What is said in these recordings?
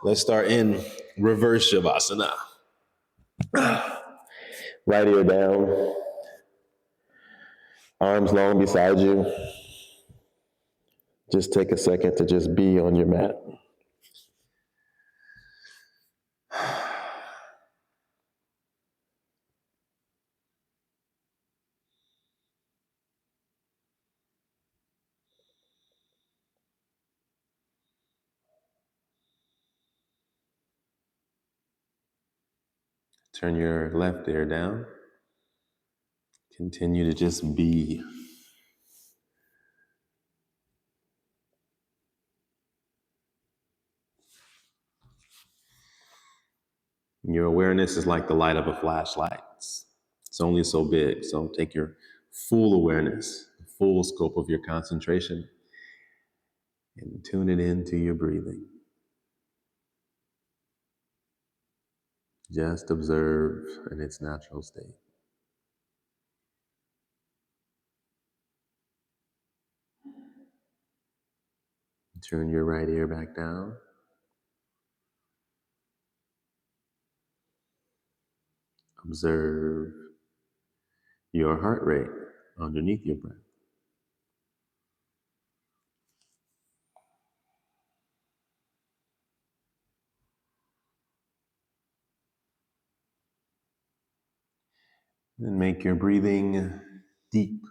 Let's start in reverse Savasana. Right ear down, arms long beside you. Just take a second to just be on your mat. Turn your left ear down. Continue to just be. Your awareness is like the light of a flashlight. It's only so big. So take your full awareness, full scope of your concentration, and tune it into your breathing. Just observe in its natural state. Turn your right ear back down. Observe your heart rate underneath your breath. Then make your breathing deep.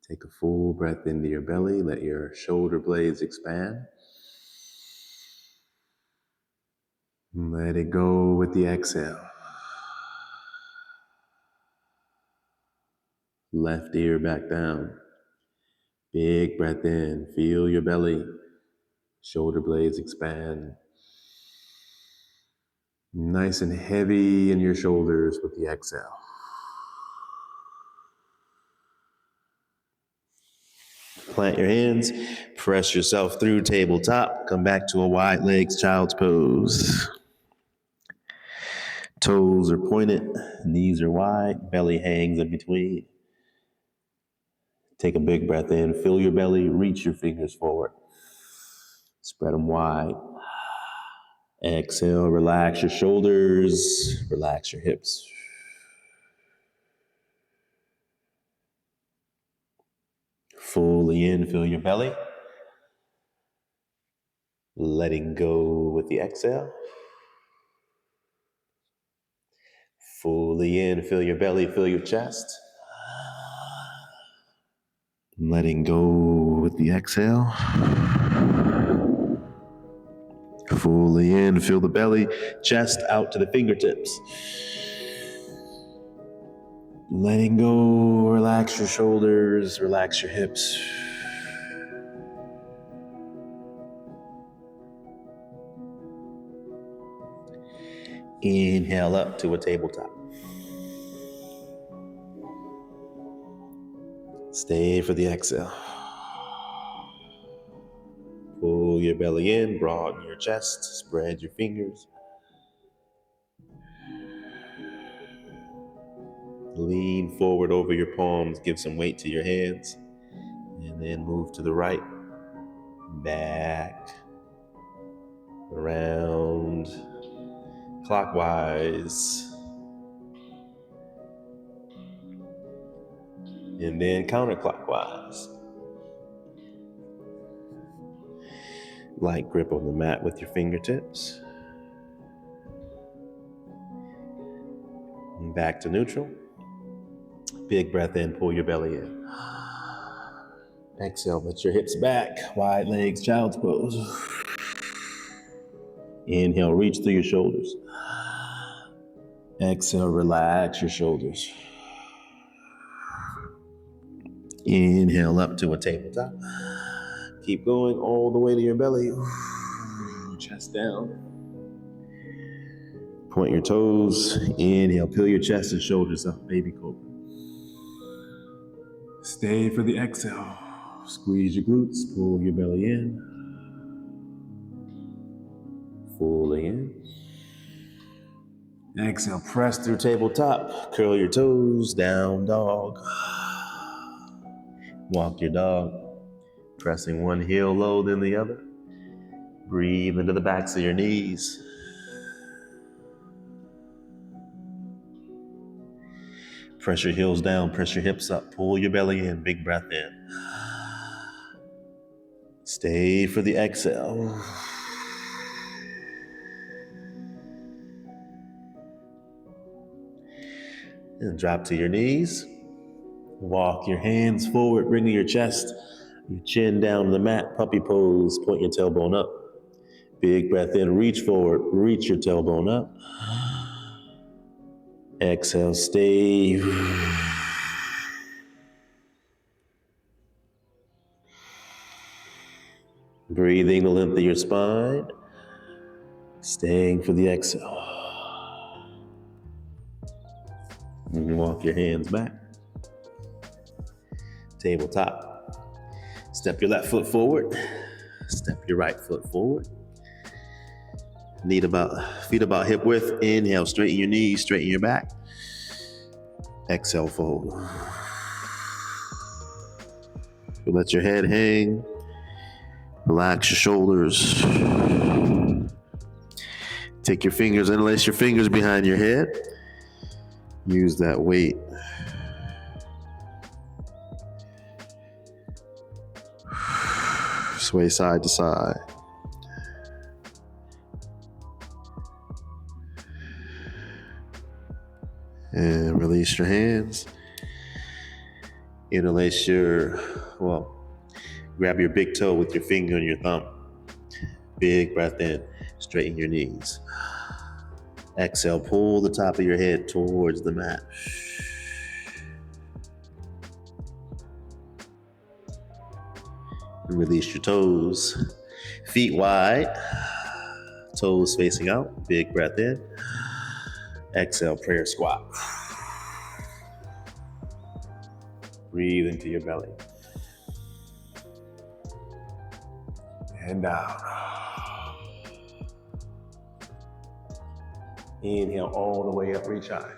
Take a full breath into your belly. Let your shoulder blades expand. Let it go with the exhale. Left ear back down. Big breath in. Feel your belly. Shoulder blades expand. Nice and heavy in your shoulders with the exhale. Plant your hands. Press yourself through tabletop. Come back to a wide legs child's pose. Toes are pointed. Knees are wide. Belly hangs in between. Take a big breath in. Fill your belly. Reach your fingers forward. Spread them wide. Exhale. Relax your shoulders. Relax your hips. Fully in. Fill your belly. Letting go with the exhale. Fully in. Fill your belly. Fill your chest. Letting go with the exhale. Fully in, feel the belly, chest out to the fingertips. Letting go, relax your shoulders, relax your hips. Inhale up to a tabletop. Stay for the exhale. Pull your belly in, broaden your chest, spread your fingers. Lean forward over your palms, give some weight to your hands, and then move to the right, back, around, clockwise, and then counterclockwise. Light grip on the mat with your fingertips. And back to neutral. Big breath in, pull your belly in. Exhale, let your hips back, wide legs, child's pose. Inhale, reach through your shoulders. Exhale, relax your shoulders. Inhale up to a tabletop. Keep going all the way to your belly. Chest down. Point your toes. Inhale, peel your chest and shoulders up, baby cobra. Stay for the exhale. Squeeze your glutes, pull your belly in. Fully in. Exhale, press through tabletop. Curl your toes, down dog. Walk your dog, pressing one heel low, then the other. Breathe into the backs of your knees. Press your heels down, press your hips up, pull your belly in, big breath in. Stay for the exhale. And drop to your knees. Walk your hands forward, bringing your chest, your chin down to the mat, puppy pose, point your tailbone up. Big breath in, reach forward, reach your tailbone up. Exhale, stay. Breathing the length of your spine. Staying for the exhale. And walk your hands back. Tabletop. Step your left foot forward. Step your right foot forward. Feet about hip width. Inhale, straighten your knees, straighten your back. Exhale, fold. Let your head hang. Relax your shoulders. Take your fingers, interlace your fingers behind your head. Use that weight. Sway side to side. And release your hands. Interlace grab your big toe with your finger and your thumb. Big breath in, straighten your knees. Exhale, pull the top of your head towards the mat. And release your toes. Feet wide, toes facing out. Big breath in. Exhale, prayer squat. Breathe into your belly. And down. Inhale all the way up, reach high.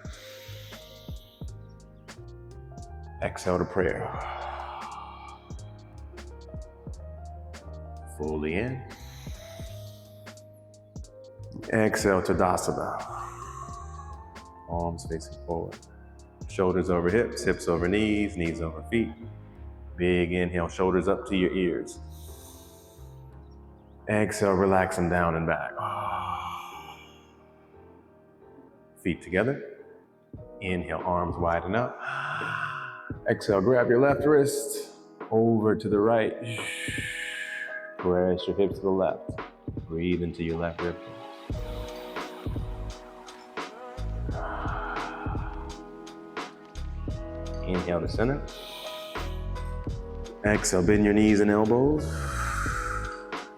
Exhale to prayer. Fully in. Exhale to Tadasana. Arms facing forward. Shoulders over hips, hips over knees, knees over feet. Big inhale, shoulders up to your ears. Exhale, relax them down and back. Feet together. Inhale, arms widen up. Exhale, grab your left wrist over to the right. Press your hips to the left. Breathe into your left rib. Inhale to center. Exhale, bend your knees and elbows.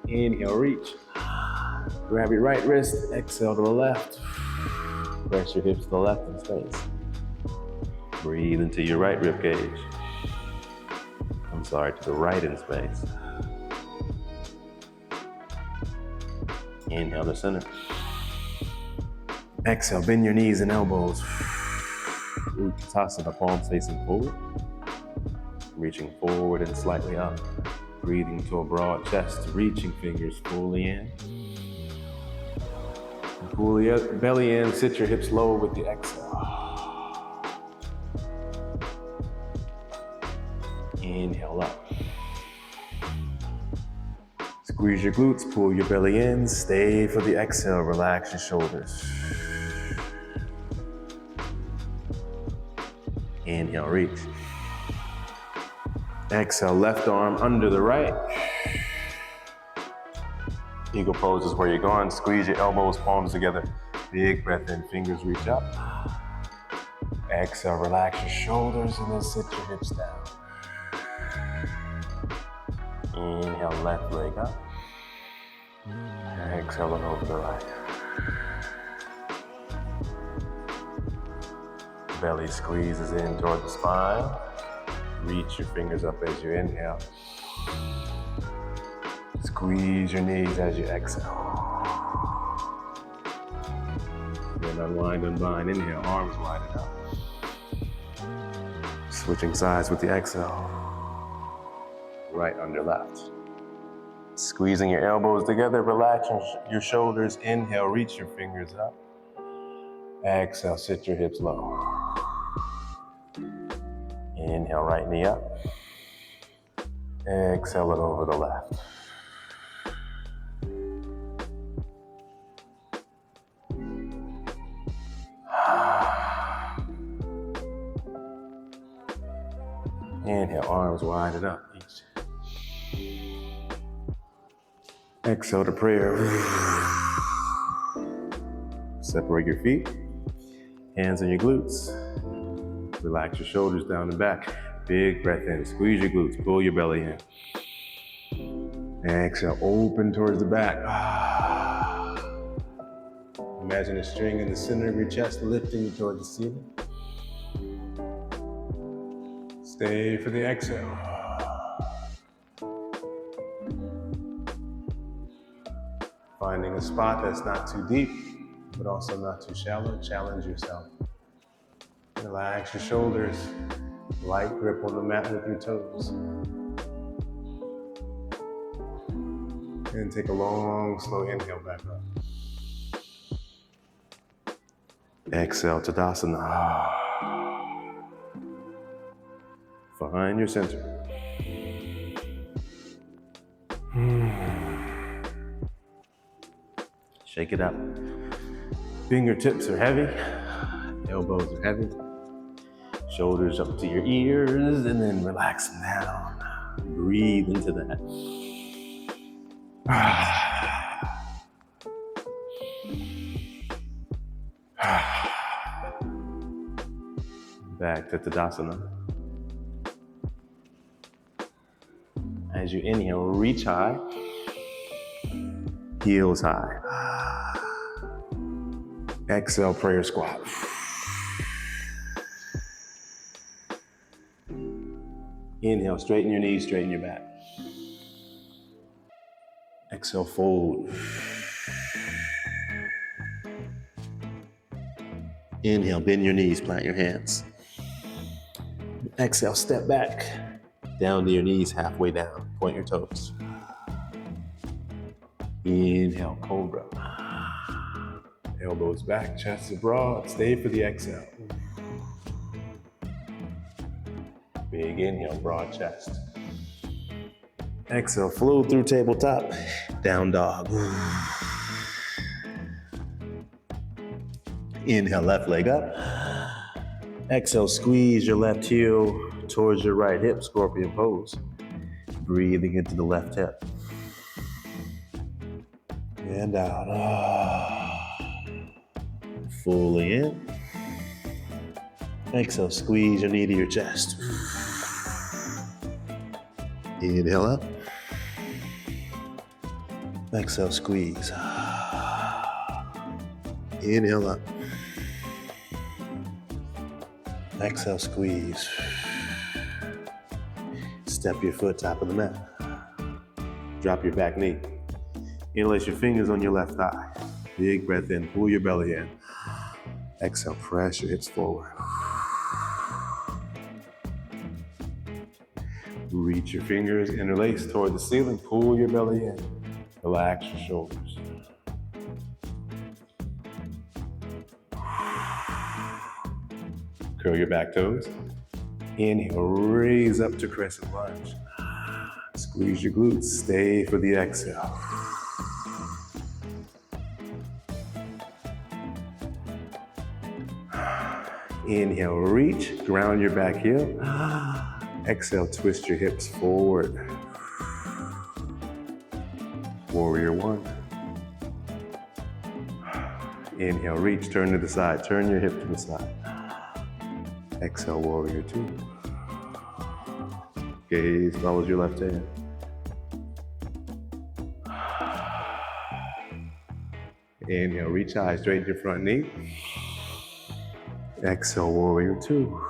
Inhale, reach. Grab your right wrist, exhale to the left. Press your hips to the left in space. Breathe into your right rib cage. To the right in space. Inhale to center. Exhale, bend your knees and elbows. Uttanasana, palms facing forward. Reaching forward and slightly up. Breathing to a broad chest, reaching fingers fully in. Pull your belly in, sit your hips low with the exhale. Inhale up. Squeeze your glutes, pull your belly in, stay for the exhale, relax your shoulders. Inhale, reach. Exhale, left arm under the right. Eagle pose is where you're going. Squeeze your elbows, palms together. Big breath in, fingers reach up. Exhale, relax your shoulders and then sit your hips down. Inhale, left leg up. Exhale, and over the right. Belly squeezes in toward the spine. Reach your fingers up as you inhale. Squeeze your knees as you exhale. Then unwind and bind. Inhale, arms widen up. Switching sides with the exhale. Right under left. Squeezing your elbows together, relax your shoulders. Inhale, reach your fingers up. Exhale, sit your hips low. Inhale, right knee up. Exhale it over the left. Inhale, arms widen up. Exhale to prayer. Separate your feet. Hands on your glutes. Relax your shoulders down and back. Big breath in. Squeeze your glutes. Pull your belly in. Exhale, open towards the back. Imagine a string in the center of your chest lifting you towards the ceiling. Stay for the exhale. Finding a spot that's not too deep, but also not too shallow. Challenge yourself. Relax your shoulders. Light grip on the mat with your toes. And take a long, slow inhale back up. Exhale, Tadasana. Find your center. Shake it up. Fingertips are heavy. Elbows are heavy. Shoulders up to your ears, and then relax them down. Breathe into that. Back to Tadasana. As you inhale, reach high. Heels high. Exhale, prayer squat. Inhale, straighten your knees, straighten your back. Exhale, fold. Inhale, bend your knees, plant your hands. Exhale, step back. Down to your knees, halfway down. Point your toes. Inhale, cobra. Elbows back, chest is broad. Stay for the exhale. Big inhale, broad chest. Exhale, flow through tabletop. Down dog. Inhale, left leg up. Exhale, squeeze your left heel towards your right hip, scorpion pose. Breathing into the left hip. And out. Fully in. Exhale, squeeze your knee to your chest. Inhale up. Exhale, squeeze. Inhale up. Exhale, squeeze. Step your foot top of the mat. Drop your back knee. Interlace your fingers on your left thigh. Big breath in, pull your belly in. Exhale, press your hips forward. Reach your fingers, interlace toward the ceiling, pull your belly in. Relax your shoulders. Curl your back toes. Inhale, raise up to crescent lunge. Squeeze your glutes, stay for the exhale. Inhale, reach, ground your back heel. Exhale, twist your hips forward. Warrior one. Inhale, reach, turn to the side, turn your hip to the side. Exhale, warrior two. Gaze follows your left hand. Inhale, reach high, straighten your front knee. Exhale, warrior two.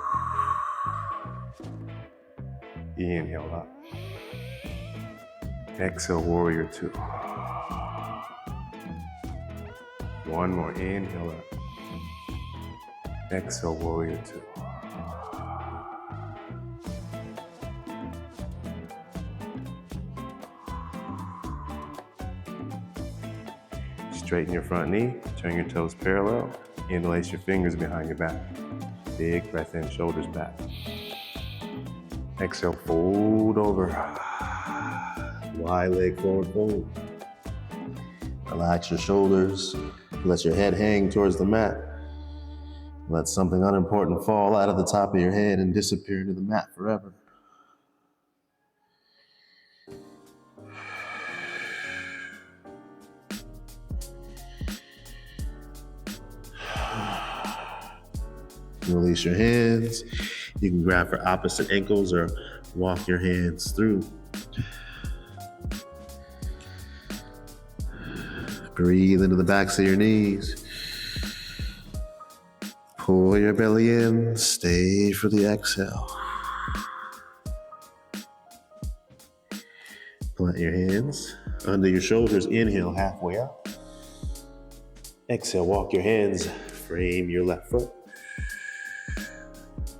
Inhale up. Exhale, warrior two. One more, inhale up. Exhale, warrior two. Straighten your front knee, turn your toes parallel, interlace your fingers behind your back. Big breath in, shoulders back. Exhale, fold over. Wide leg forward fold. Relax your shoulders. Let your head hang towards the mat. Let something unimportant fall out of the top of your head and disappear into the mat forever. Release your hands. You can grab for opposite ankles or walk your hands through. Breathe into the backs of your knees. Pull your belly in. Stay for the exhale. Plant your hands under your shoulders. Inhale, halfway up. Exhale, walk your hands. Frame your left foot.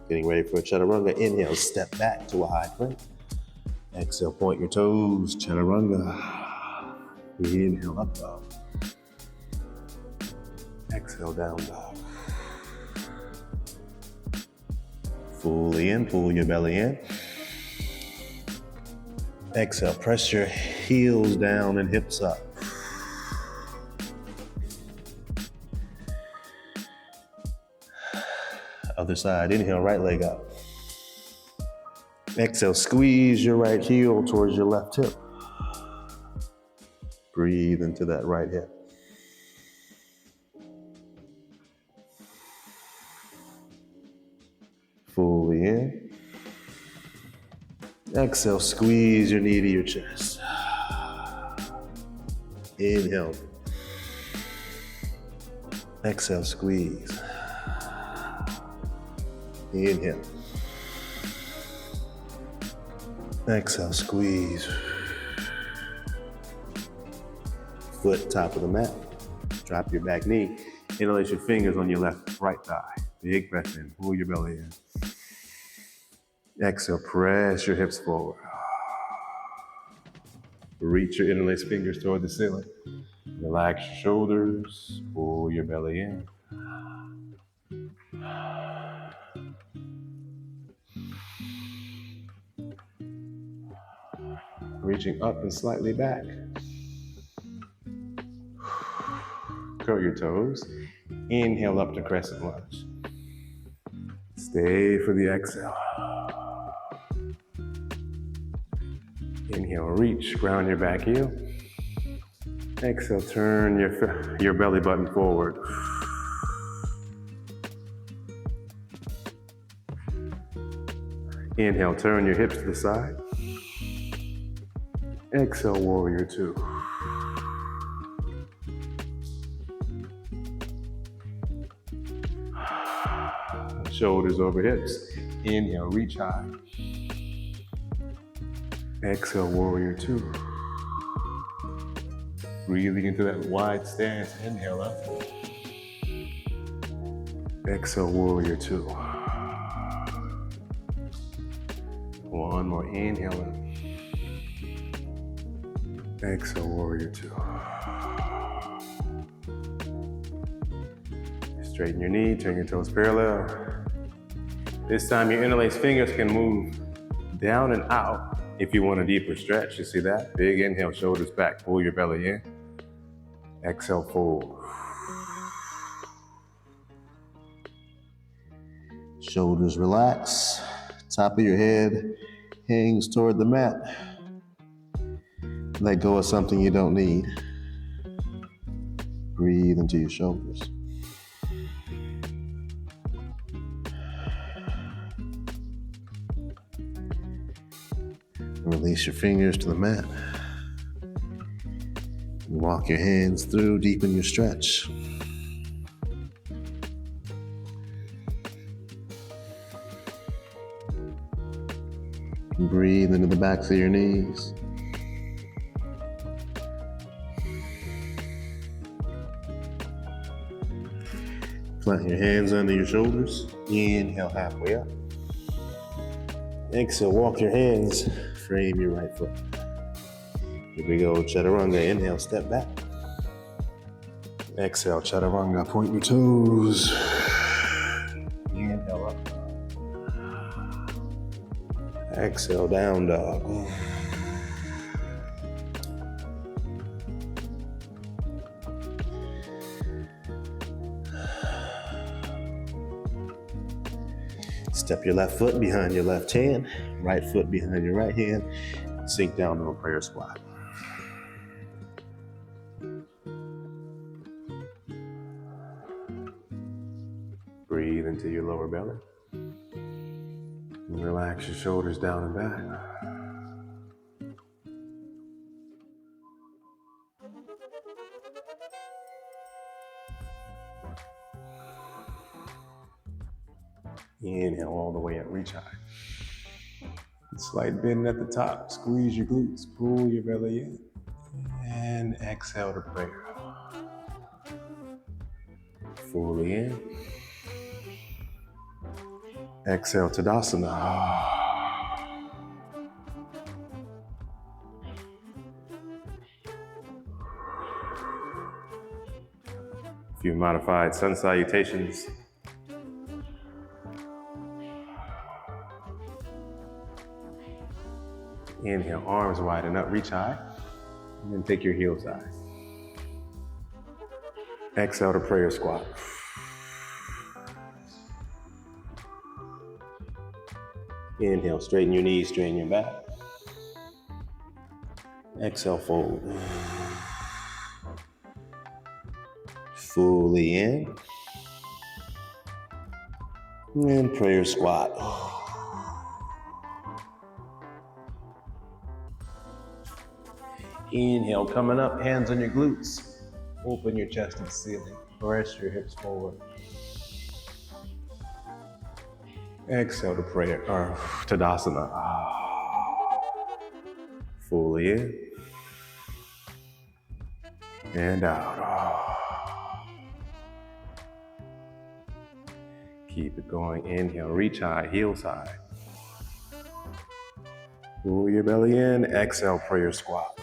Getting ready for a chaturanga. Inhale, step back to a high plank. Exhale, point your toes. Chaturanga. Inhale, up dog. Exhale, down dog. Fully in, pull your belly in. Exhale, press your heels down and hips up. Other side, inhale, right leg up. Exhale, squeeze your right heel towards your left hip. Breathe into that right hip. Fully in. Exhale, squeeze your knee to your chest. Inhale. Exhale, squeeze. Inhale. Exhale, squeeze. Foot top of the mat. Drop your back knee. Interlace your fingers on your right thigh. Big breath in. Pull your belly in. Exhale, press your hips forward. Reach your interlaced fingers toward the ceiling. Relax your shoulders. Pull your belly in. Reaching up and slightly back. Curl your toes. Inhale up to crescent lunge. Stay for the exhale. Inhale, reach, ground your back heel. Exhale, turn your belly button forward. Inhale, turn your hips to the side. Exhale, warrior two. Shoulders over hips. Inhale, reach high. Exhale, warrior two. Breathing into that wide stance. Inhale up. Exhale, warrior two. One more, inhale in. Exhale, warrior two. Straighten your knee, turn your toes parallel. This time your interlaced fingers can move down and out if you want a deeper stretch. You see that? Big inhale, shoulders back, pull your belly in. Exhale, fold. Shoulders relax. Top of your head hangs toward the mat. Let go of something you don't need. Breathe into your shoulders. Release your fingers to the mat. Walk your hands through, deepen your stretch. Breathe into the backs of your knees. Plant your hands under your shoulders. Inhale, halfway up. Exhale, walk your hands. Frame your right foot. Here we go, chaturanga. Inhale, step back. Exhale, chaturanga, point your toes. Inhale up. Exhale, down dog. Step your left foot behind your left hand, right foot behind your right hand. Sink down to a prayer squat. Breathe into your lower belly. And relax your shoulders down and back. Inhale all the way up, reach high. Slight bend at the top, squeeze your glutes, pull your belly in. And exhale to prayer. Fully in. Exhale, Tadasana. A few modified Sun Salutations. Inhale, arms widen up, reach high. And then take your heels high. Exhale to prayer squat. Inhale, straighten your knees, straighten your back. Exhale, fold. Fully in. And prayer squat. Inhale, coming up, hands on your glutes. Open your chest to the ceiling. Press your hips forward. Exhale to prayer, or Tadasana. Fully in. And out. Keep it going. Inhale, reach high, heels high. Pull your belly in. Exhale, prayer squat.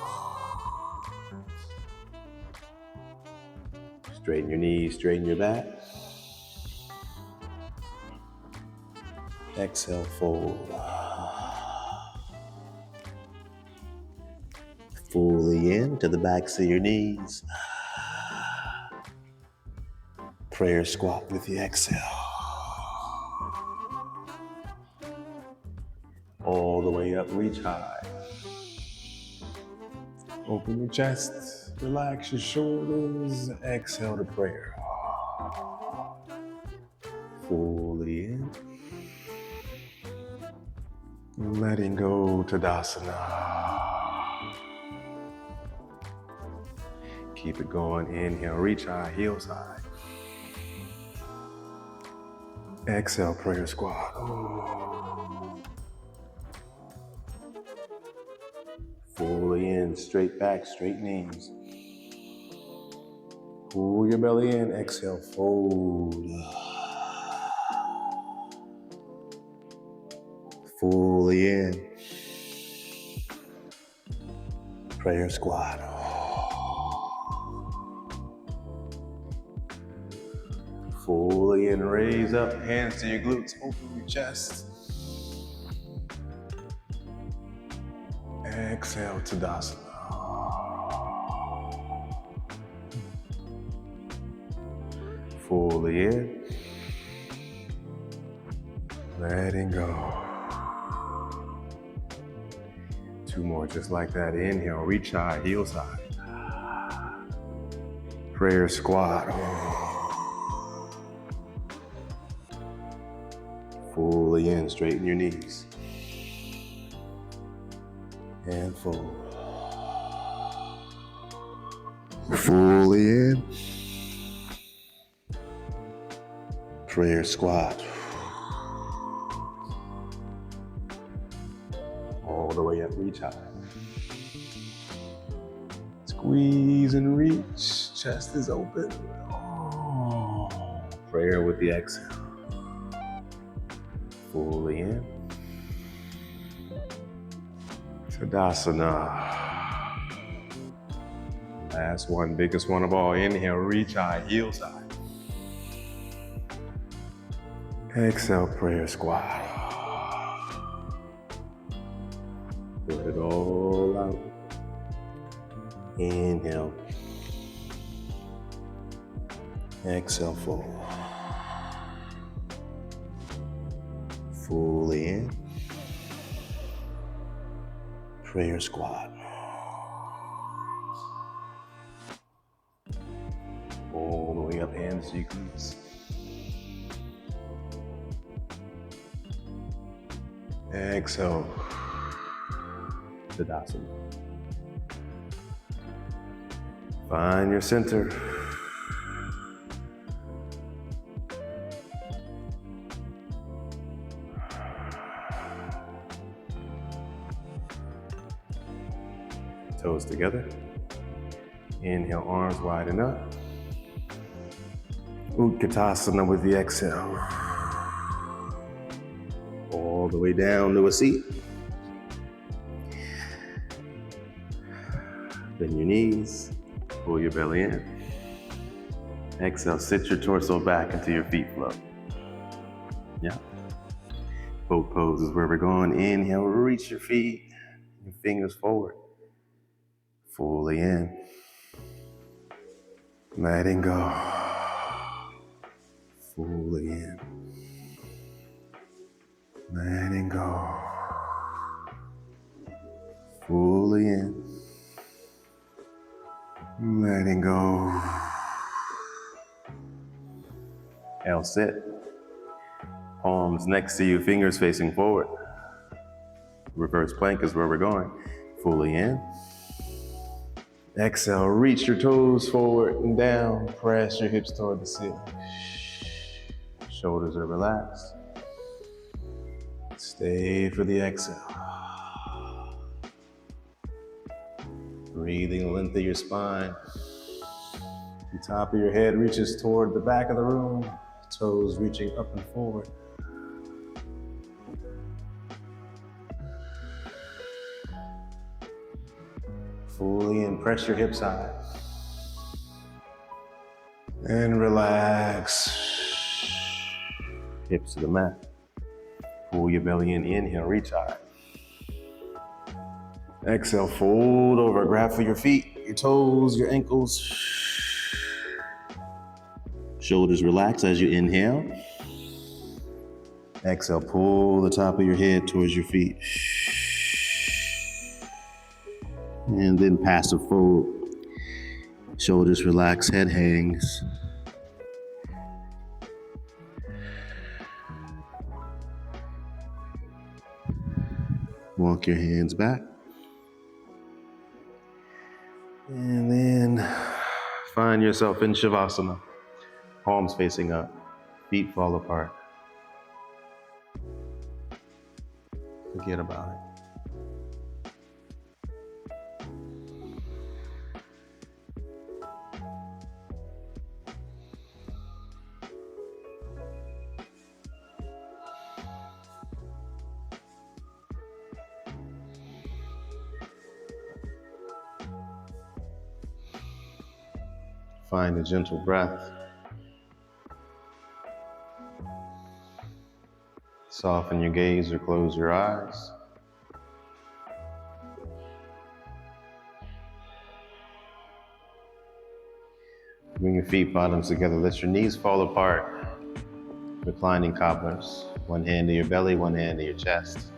Straighten your knees, straighten your back. Exhale, fold. Fully in to the backs of your knees. Prayer squat with the exhale. All the way up, reach high. Open your chest, relax your shoulders. Exhale to prayer. Fully in. Letting go, Tadasana. Keep it going. Inhale, reach high, heels high. Exhale, prayer squat. Fully in, straight back, straight knees. Pull your belly in, exhale, fold. Fully in. Prayer squat. Fully in, raise up, hands to your glutes, open your chest. Exhale, Tadasana. Fully in. Letting go. Two more just like that. Inhale, reach high, heels high. Prayer squat. Fully in, straighten your knees. And fold. Fully in. Prayer squat. All the way up, reach high. Squeeze and reach, chest is open. Prayer with the exhale. Fully in. Tadasana. Last one, biggest one of all. Inhale, reach high, heel side. Exhale, prayer squat. Put it all out. Inhale. Exhale, fold. Fully in. Prayer squat. All the way up, hands to your glutes. Exhale. Tadasana. Find your center. Toes together. Inhale, arms widen up. Utkatasana with the exhale. All the way down to a seat. Bend your knees. Pull your belly in. Exhale, sit your torso back until your feet float. Yeah. Boat pose is where we're going. Inhale, reach your feet, your fingers forward. Fully in. Letting go. Fully in. Letting go. Fully in. Letting go. L sit. Palms next to you, fingers facing forward. Reverse plank is where we're going. Fully in. Exhale, reach your toes forward and down. Press your hips toward the ceiling. Shoulders are relaxed. Stay for the exhale. Breathing the length of your spine. The top of your head reaches toward the back of the room. Toes reaching up and forward. Fully in, press your hips high. And relax. Hips to the mat. Pull your belly in, inhale, reach high. Exhale, fold over, grab for your feet, your toes, your ankles. Shoulders relax as you inhale. Exhale, pull the top of your head towards your feet. And then passive fold. Shoulders relax, head hangs. Walk your hands back. And then find yourself in Savasana. Palms facing up, feet fall apart. Forget about it. Find a gentle breath. Soften your gaze or close your eyes. Bring your feet bottoms together. Let your knees fall apart. Reclining cobblers. One hand to your belly, one hand to your chest.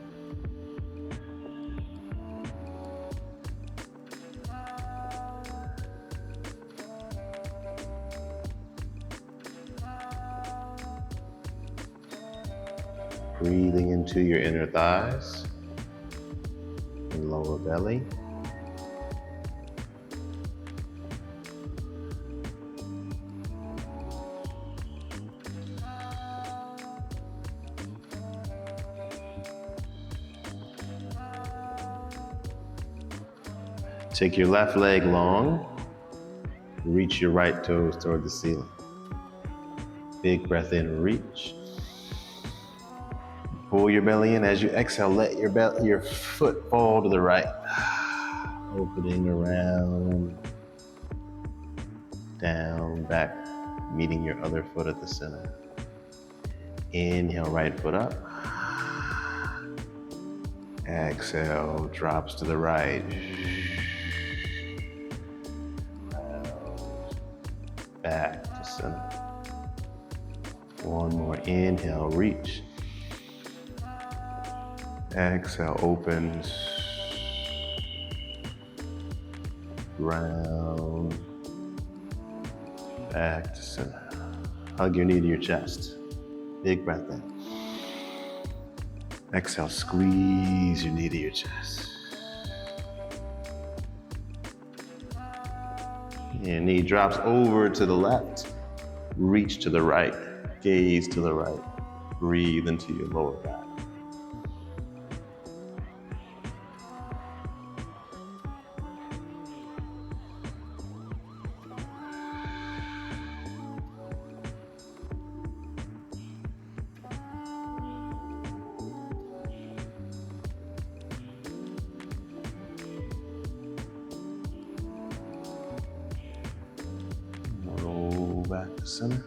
Breathing into your inner thighs and lower belly. Take your left leg long. Reach your right toes toward the ceiling. Big breath in, reach. Pull your belly in. As you exhale, let your foot fall to the right. Opening around. Down, back, meeting your other foot at the center. Inhale, right foot up. Exhale, drops to the right. Back to center. One more, inhale, reach. Exhale, opens. Round. Back to center. Hug your knee to your chest. Big breath in. Exhale, squeeze your knee to your chest. And knee drops over to the left. Reach to the right. Gaze to the right. Breathe into your lower back. Roll back to center.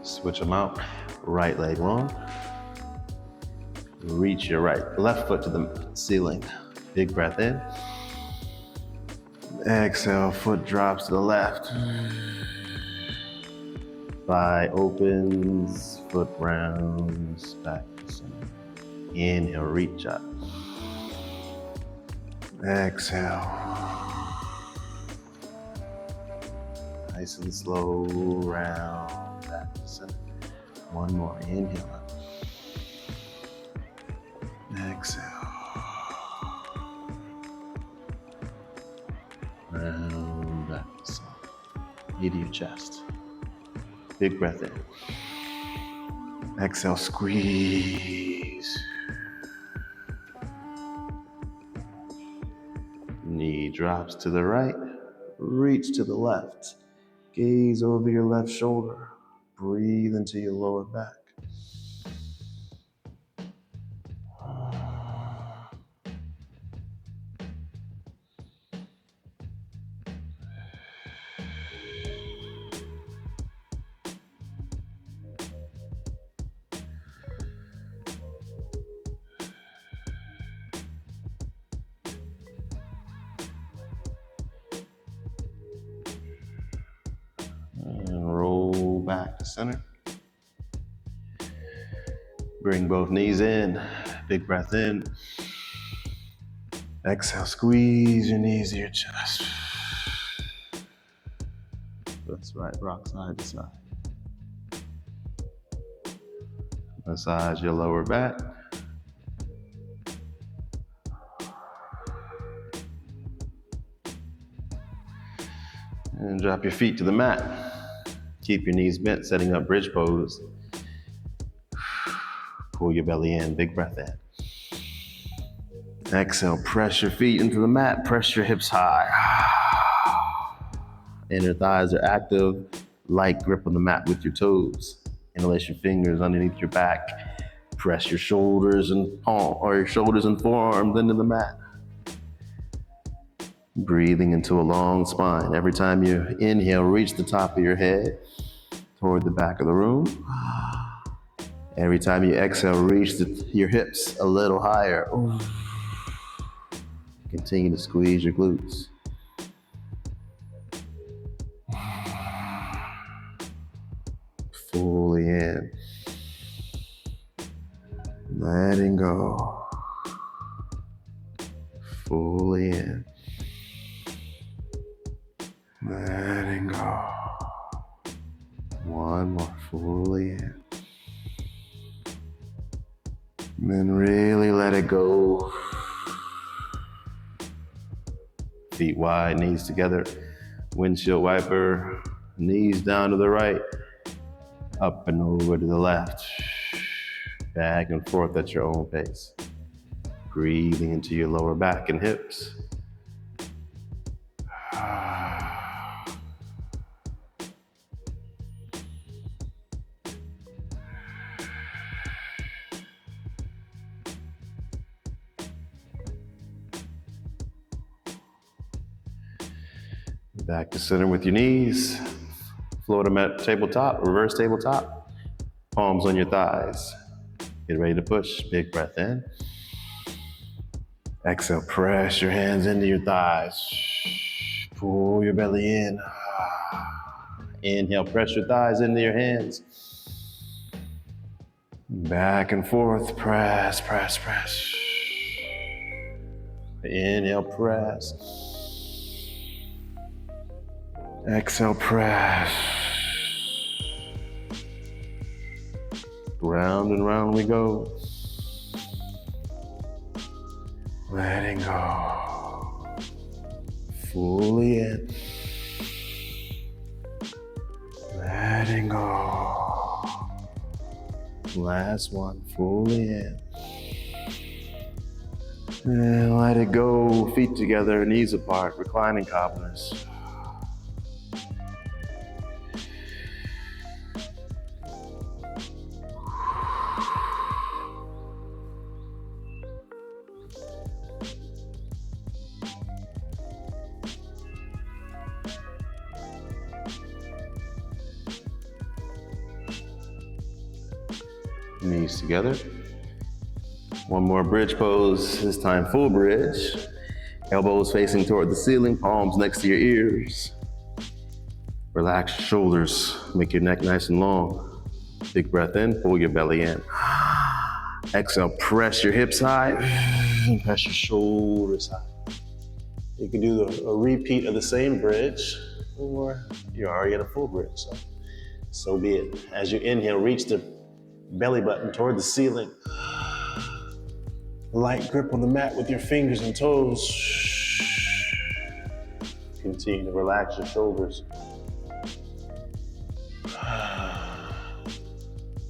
Switch them out. Right leg long. Reach your left foot to the ceiling. Big breath in. Exhale, foot drops to the left. Thigh opens, foot rounds, back to center. Inhale, reach up. Exhale. Nice and slow, round, back to center. One more, inhale up. Exhale. Round, back to center. Knee to your chest. Big breath in. Exhale, squeeze. Knee drops to the right, reach to the left. Gaze over your left shoulder. Breathe into your lower back. And roll back to center. Bring both knees in. Big breath in. Exhale, squeeze your knees to your chest. That's right, rock side to side. Massage your lower back. And drop your feet to the mat. Keep your knees bent, setting up bridge pose. Pull your belly in, big breath in. Exhale, press your feet into the mat, press your hips high. Inner thighs are active, light grip on the mat with your toes. Interlace your fingers underneath your back. Press your shoulders and forearms into the mat. Breathing into a long spine. Every time you inhale, reach the top of your head toward the back of the room. Every time you exhale, reach your hips a little higher. Continue to squeeze your glutes. Fully in. Letting go. Fully in. Letting go. One more, fully in. And then really let it go. Feet wide, knees together. Windshield wiper, knees down to the right. Up and over to the left. Back and forth at your own pace. Breathing into your lower back and hips. Back to center with your knees. Float them at tabletop, reverse tabletop. Palms on your thighs. Get ready to push. Big breath in. Exhale, press your hands into your thighs. Pull your belly in. Inhale, press your thighs into your hands. Back and forth, press, press, press. Inhale, press. Exhale, press. Round and round we go. Letting go. Fully in. Letting go. Last one, fully in. And let it go. Feet together, knees apart, reclining cobblers. Knees together. One more bridge pose, this time full bridge. Elbows facing toward the ceiling, palms next to your ears. Relax your shoulders, make your neck nice and long. Big breath in, pull your belly in. Exhale, press your hips high, press your shoulders high. You can do a repeat of the same bridge, or you're already at a full bridge, so be it. As you inhale, reach the belly button toward the ceiling. Light grip on the mat with your fingers and toes. Continue to relax your shoulders.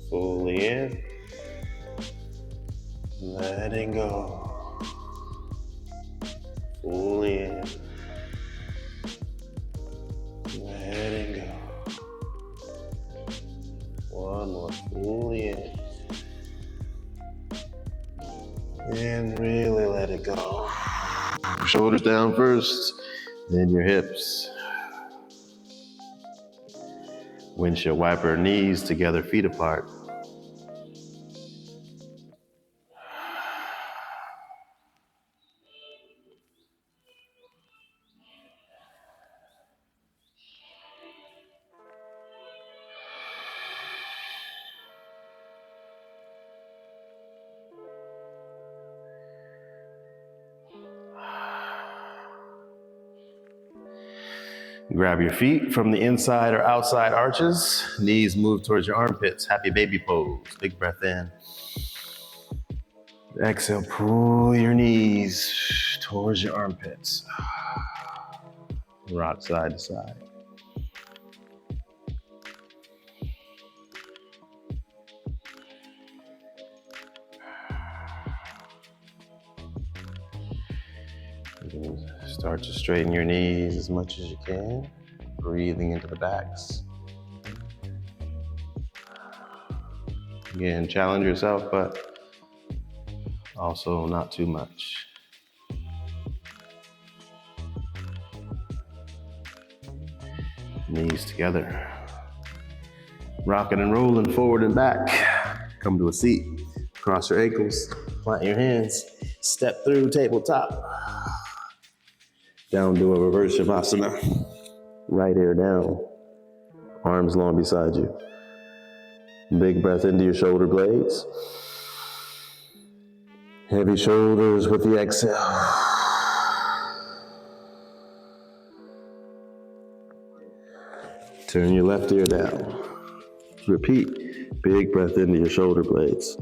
Fully in. Letting go. Fully in. Letting go. One more, fully in. And really let it go. Shoulders down first, then your hips. Windshield wiper, knees together, feet apart. Grab your feet from the inside or outside arches. Knees move towards your armpits. Happy baby pose. Big breath in. Exhale, pull your knees towards your armpits. Rock side to side. Start to straighten your knees as much as you can. Breathing into the backs. Again, challenge yourself, but also not too much. Knees together. Rocking and rolling forward and back. Come to a seat. Cross your ankles. Plant your hands. Step through tabletop. Down to a reverse Savasana. Right ear down. Arms long beside you. Big breath into your shoulder blades. Heavy shoulders with the exhale. Turn your left ear down. Repeat. Big breath into your shoulder blades.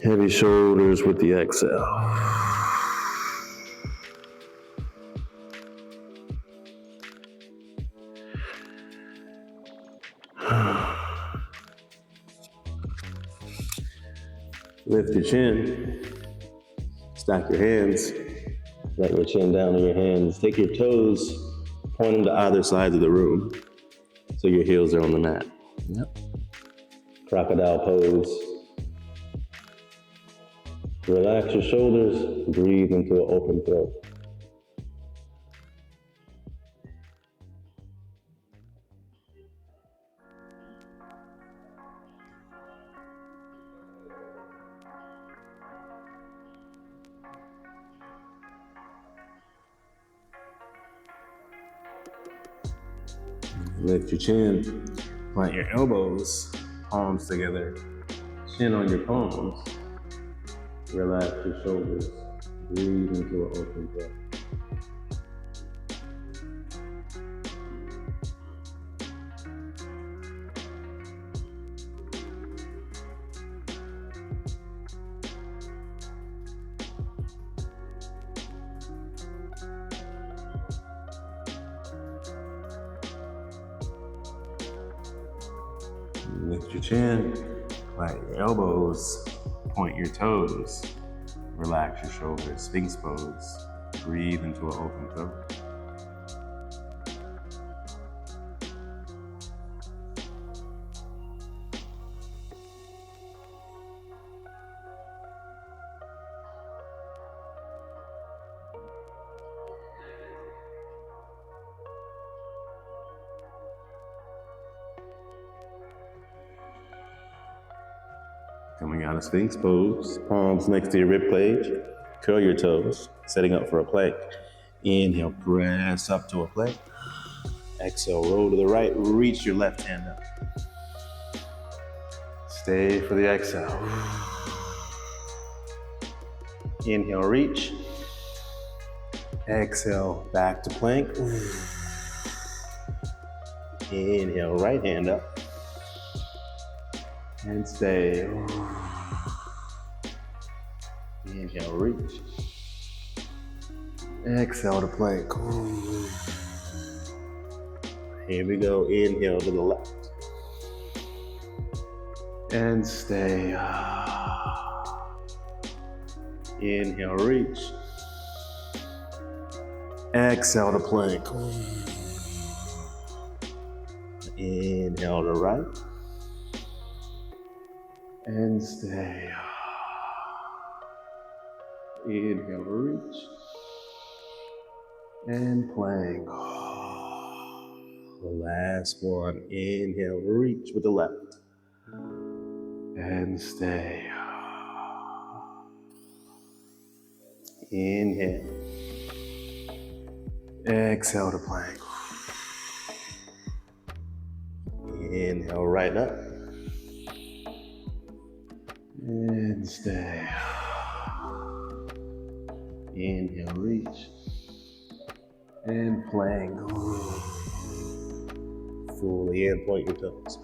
Heavy shoulders with the exhale. Lift your chin. Stack your hands. Let your chin down to your hands. Take your toes, point them to either side of the room so your heels are on the mat. Yep. Crocodile pose. Relax your shoulders. Breathe into an open throat. Lift your chin, plant your elbows, palms together, chin on your palms. Relax your shoulders. Breathe into an open breath. Lift your chin, plant your elbows, point your toes. Relax your shoulders, Sphinx pose. Breathe into an open throat. Coming out of Sphinx pose, palms next to your rib cage. Curl your toes, setting up for a plank. Inhale, press up to a plank. Exhale, roll to the right, reach your left hand up. Stay for the exhale. Inhale, reach. Exhale, back to plank. Inhale, right hand up. And stay. Inhale, reach. Exhale to plank. Here we go. Inhale to the left. And stay. Inhale, reach. Exhale to plank. Inhale to right. And stay. Inhale, reach. And plank. The last one. Inhale, reach with the left. And stay. Inhale. Exhale to plank. Inhale, right up. And stay. Inhale, reach. And plank. Fully in, point your toes.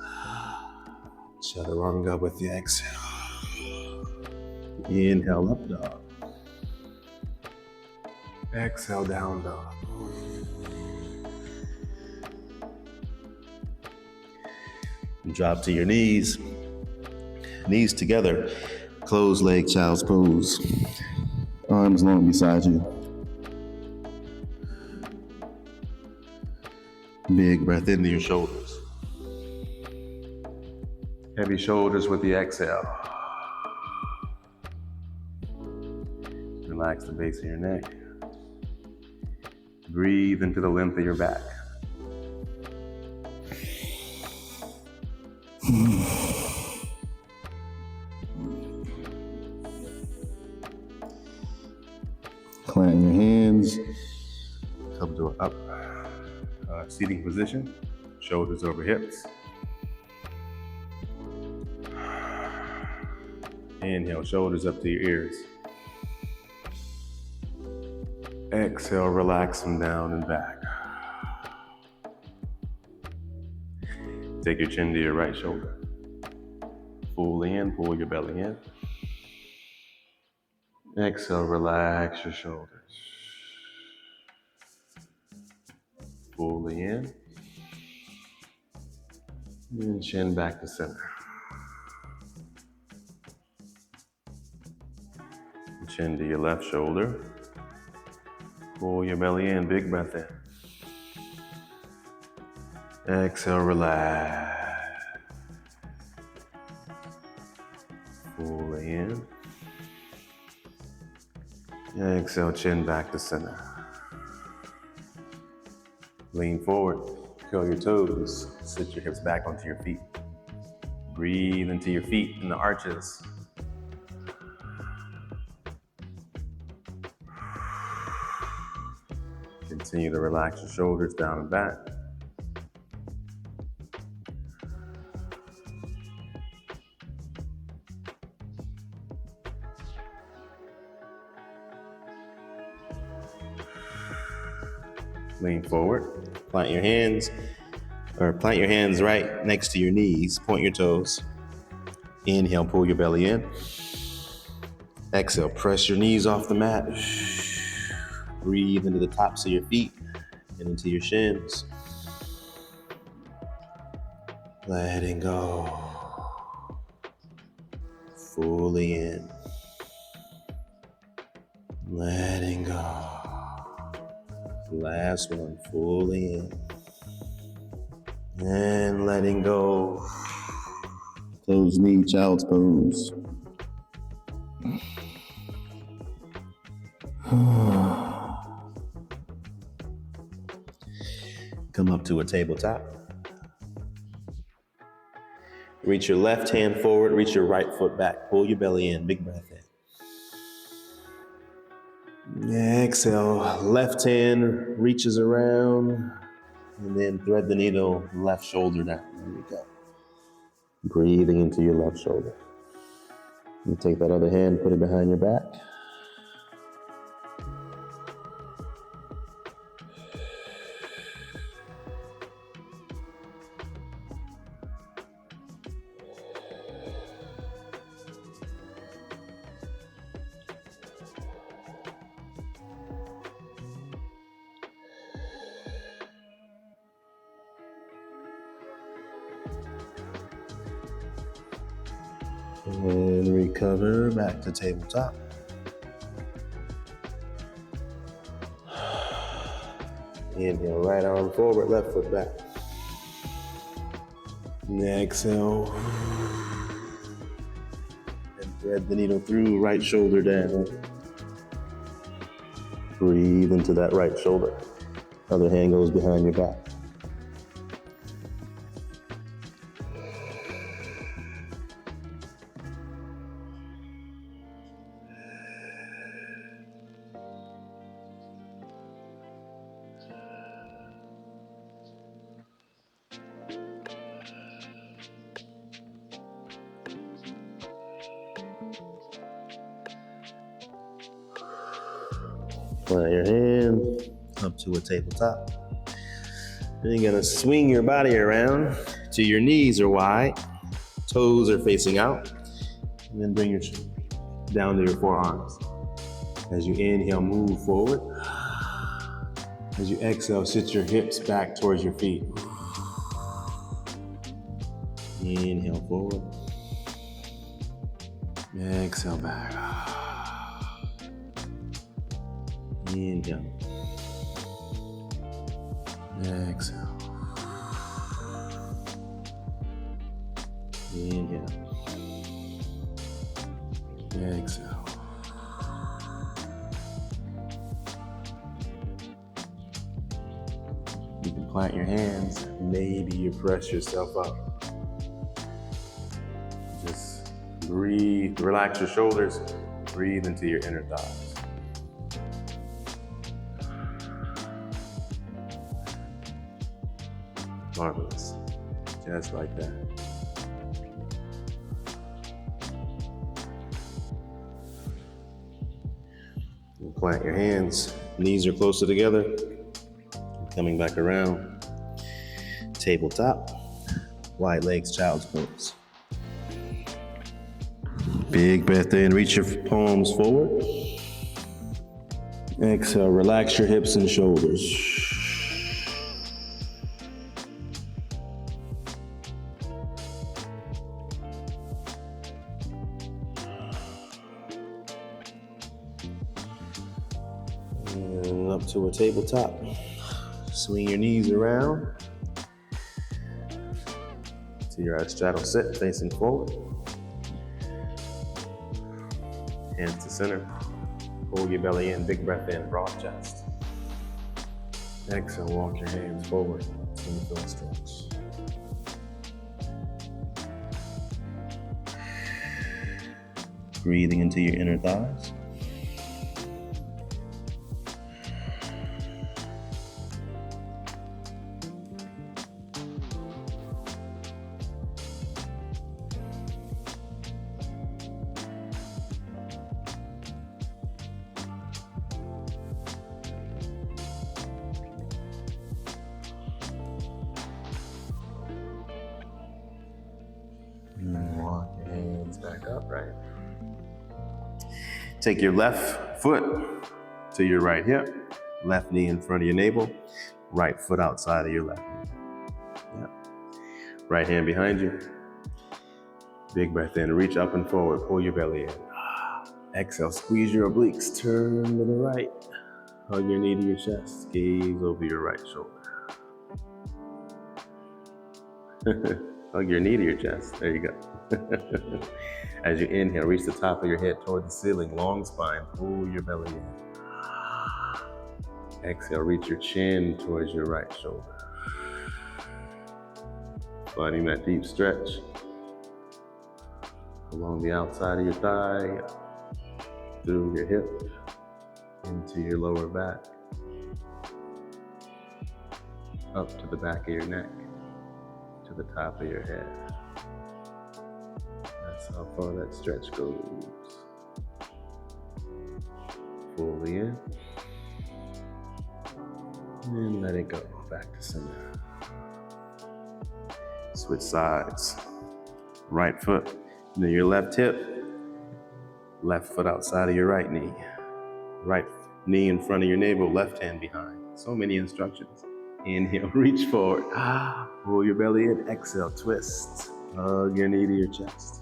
Chaturanga with the exhale. Inhale, up dog. Exhale, down dog. Drop to your knees. Knees together. Closed leg child's pose. Arms long beside you. Big breath into your shoulders. Heavy shoulders with the exhale. Relax the base of your neck. Breathe into the length of your back. Plant your hands. Come to an up seating position. Shoulders over hips. Inhale, shoulders up to your ears. Exhale, relax them down and back. Take your chin to your right shoulder. Fully in, pull your belly in. Exhale, relax your shoulders. Fully in. And chin back to center. Chin to your left shoulder. Pull your belly in, big breath in. Exhale, relax. Fully in. Exhale, chin back to center. Lean forward, curl your toes, sit your hips back onto your feet. Breathe into your feet in the arches. Continue to relax your shoulders down and back. Lean forward. Plant your hands right next to your knees. Point your toes. Inhale, pull your belly in. Exhale, press your knees off the mat. Breathe into the tops of your feet and into your shins. Letting go. Fully in. Letting go. Last one, fully in. And letting go. Closed knee, child's pose. Come up to a tabletop. Reach your left hand forward, reach your right foot back. Pull your belly in, big breath in. Exhale, left hand reaches around, and then thread the needle, left shoulder down. There we go. Breathing into your left shoulder. You take that other hand, put it behind your back. And recover back to tabletop. Inhale, right arm forward, left foot back. And exhale. And thread the needle through, right shoulder down. Breathe into that right shoulder. Other hand goes behind your back. Plant your hand up to a tabletop. Then you're gonna swing your body around till your knees are wide, toes are facing out, and then bring your down to your forearms. As you inhale, move forward. As you exhale, sit your hips back towards your feet. Inhale forward. Exhale back. Inhale. Exhale. Inhale. Exhale. You can plant your hands. Maybe you press yourself up. Just breathe. Relax your shoulders. Breathe into your inner thighs. Marvelous. Just like that. And plant your hands. Knees are closer together. Coming back around. Tabletop. Wide legs, child's pose. Big breath in. Reach your palms forward. Exhale. Relax your hips and shoulders. And up to a tabletop. Swing your knees around to your straddle sit, facing forward. Hands to center. Pull your belly in, big breath in, broad chest. Exhale, walk your hands forward. Fill and stretch. Breathing into your inner thighs. Walk your hands back up, right? Take your left foot to your right hip, left knee in front of your navel, right foot outside of your left knee. Yep. Right hand behind you. Big breath in, reach up and forward, pull your belly in. Exhale, squeeze your obliques, turn to the right. Hug your knee to your chest, gaze over your right shoulder. Hug your knee to your chest, there you go. As you inhale, reach the top of your head toward the ceiling, long spine, pull your belly in. Exhale, reach your chin towards your right shoulder. Finding that deep stretch along the outside of your thigh, through your hip, into your lower back, up to the back of your neck, to the top of your head. That's how far that stretch goes. Fully in. And let it go, back to center. Switch sides. Right foot into your left hip, left foot outside of your right knee. Right knee in front of your navel, left hand behind. So many instructions. Inhale, reach forward. Pull your belly in. Exhale, twist. Hug your knee to your chest.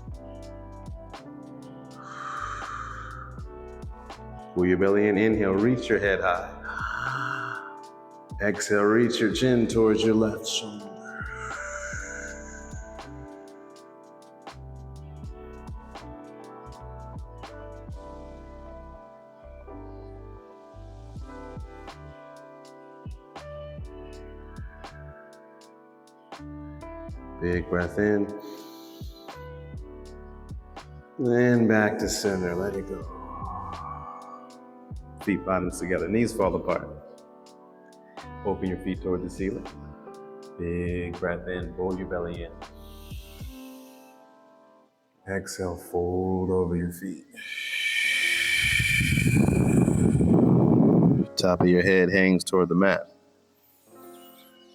Pull your belly in. Inhale, reach your head high. Exhale, reach your chin towards your left shoulder. Big breath in. And back to center, let it go. Feet bottoms together, knees fall apart. Open your feet toward the ceiling. Big breath in, pull your belly in. Exhale, fold over your feet. Top of your head hangs toward the mat.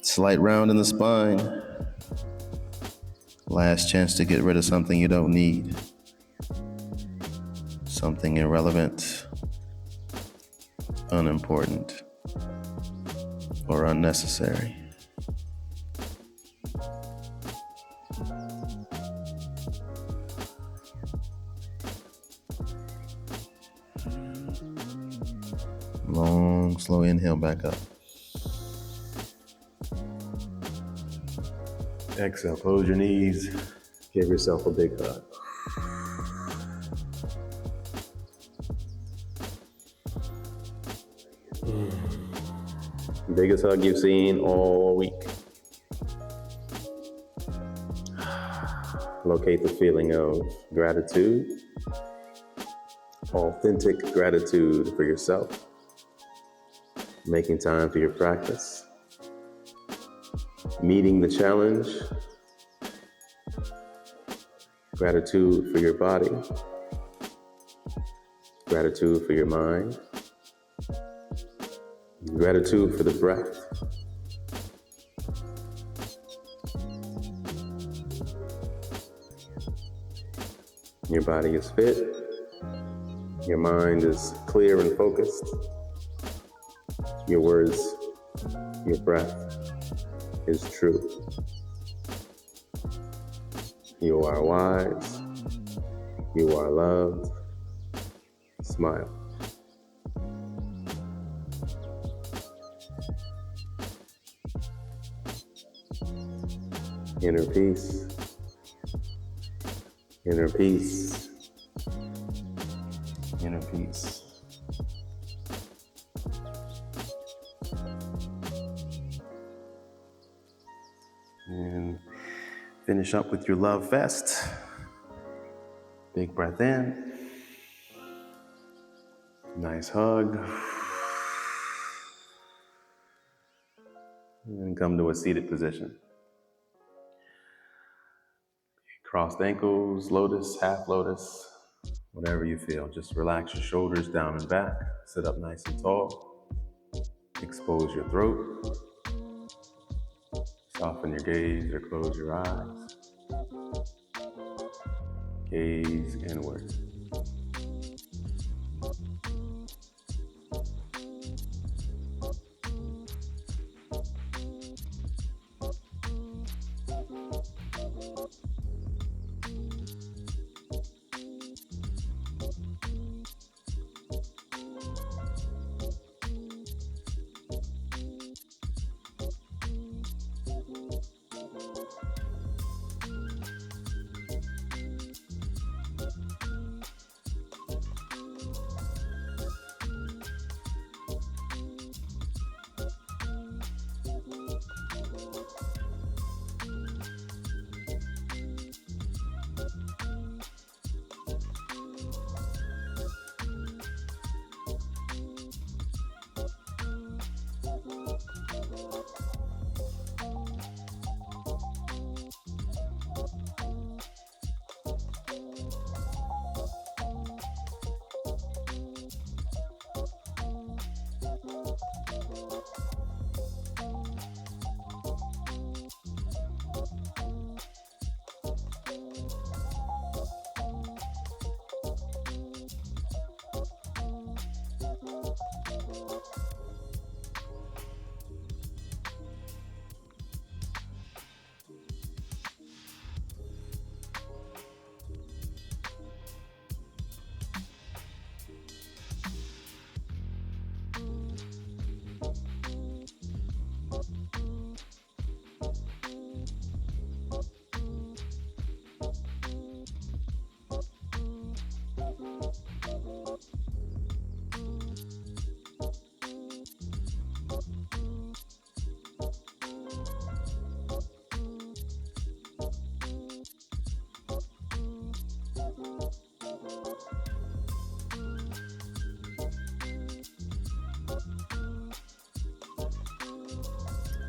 Slight round in the spine. Last chance to get rid of something you don't need. Something irrelevant, unimportant, or unnecessary. Long, slow inhale back up. Exhale, close your knees. Give yourself a big hug. Biggest hug you've seen all week. Locate the feeling of gratitude, authentic gratitude for yourself, making time for your practice, meeting the challenge, gratitude for your body, gratitude for your mind, gratitude for the breath. Your body is fit. Your mind is clear and focused. Your words, your breath is true. You are wise. You are loved. Smile. Inner peace. Inner peace. Inner peace. And finish up with your love fest. Big breath in. Nice hug. And come to a seated position. Crossed ankles, lotus, half lotus, whatever you feel. Just relax your shoulders down and back. Sit up nice and tall. Expose your throat. Soften your gaze or close your eyes. Gaze inward.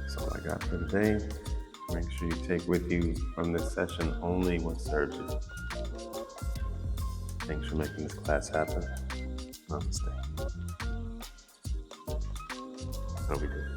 That's all I got for today. Make sure you take with you from this session only what serves you. Thanks for making this class happen. Namaste. How we doing?